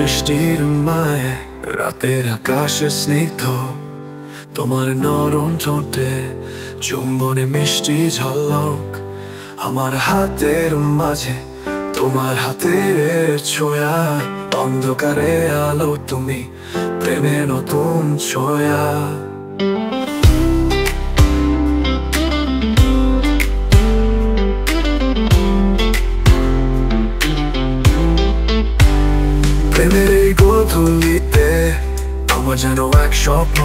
বৃষ্টির মায়ে রাতের আকাশে স্নিগ্ধ, তোমার নরম ঠোঁটে চুম্বনে মিষ্টি ঝলক। আমার হাতের মাঝে তোমার হাতের ছোঁয়া, অন্ধকারে আলো তুমি প্রেমে নতুন ছোঁয়া। প্রেমের এই গোধূলিতে আমার যেন এক স্বপ্ন,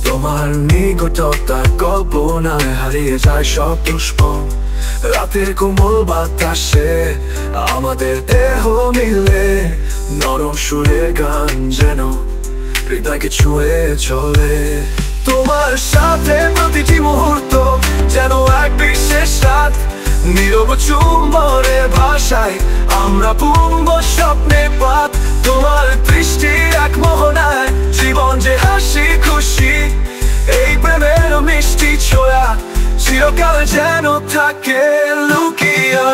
তোমার নিকটতার কল্পনায় হারিয়ে যায় সব দুষ্প। রাতের কোমল বাতাসে আমাদের দেহ মিলে, নরম সুরের গান যেন হৃদয়কে ছুঁয়ে চলে। তোমার সাথে প্রতিটি মুহূর্ত যেন এক বিশেষ রাত, নীরব চুম্বনের ভাষায় আমরা পূর্ব স্বপ্নে পাত। তোমার দৃষ্টির এক মোহনায় জীবন যে হাসি খুশি, এই প্রেমের মিষ্টি ছোঁয়া চিরকাল যেন থাকে লুকিয়ে।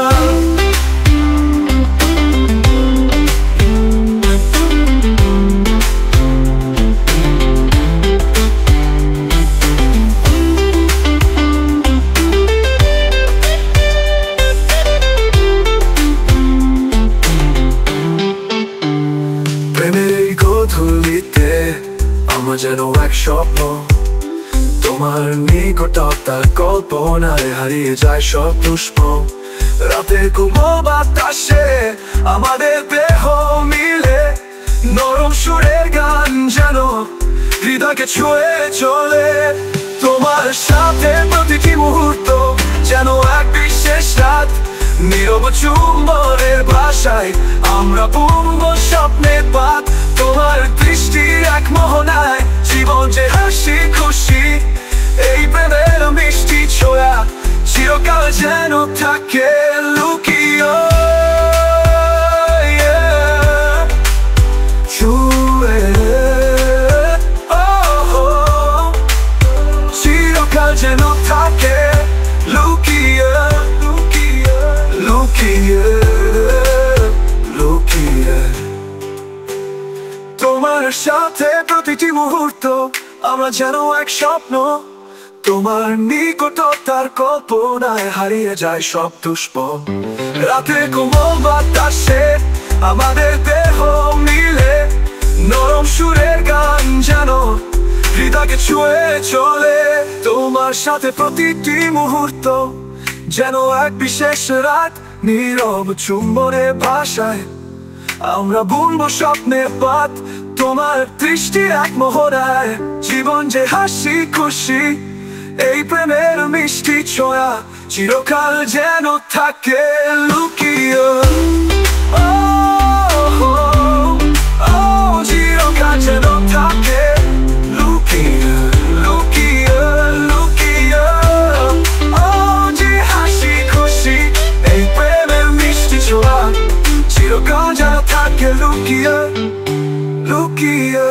প্রেমের এই গোধূলিতে আমার যেন এক স্বপ্ন, তোমার নিকটতার কল্পনায় হারিয়ে যায় সব দুষ্প। রাতের কোমল বাতাসে আমাদের দেহ মিলে, নরম সুরের গান যেন হৃদয়কে ছুঁয়ে চলে। তোমার সাথে প্রতিটি মুহূর্ত যেন এক বিশেষ রাত, নীরব চুম্বনের ভাষায় আমরা পূর্ব স্বপ্নে পাত। তোমার দৃষ্টির এক মোহনায় জীবন যে হাসি খুশি, এই প্রেমের মিষ্টি ছোঁয়া চিরকাল যেন থাকে লুকিয়ে। চিরকাল যেন থাকে লুকিয়ে, লুকিয়ে, লুকিয়ে, লুকিয়ে। তোমার সাথে প্রতিটি মুহূর্ত আমরা যেন এক স্বপ্ন, তোমার নিকটতার কল্পনায় হারিয়ে যায় সব দুষ্প। রাতে কোমল বাতাসে আমাদের দেহ মিলে, নরম সুরের গান যেন হৃদয়কে ছুঁয়ে চলে। তোমার সাথে প্রতিটি মুহূর্ত যেন এক বিশেষ রাত, নীরব চুম্বনের ভাষায় আমরা বুনবো স্বপ্নের পাত। তোমার দৃষ্টি এক মোহনায় জীবন যে হাসি খুশি, এই প্রেমের মিষ্টি ছোঁয়া চিরকাল যেন থাকে লুকিয়ে। চিরকাল যেন থাকে লুকিয়ে, লুকিয়ে, লুকিয়ে। যে হাসি খুশি, এই প্রেমের মিষ্টি ছোঁয়া চিরকাল যেন থাকে লুকিয়ে, লুকিয়ে।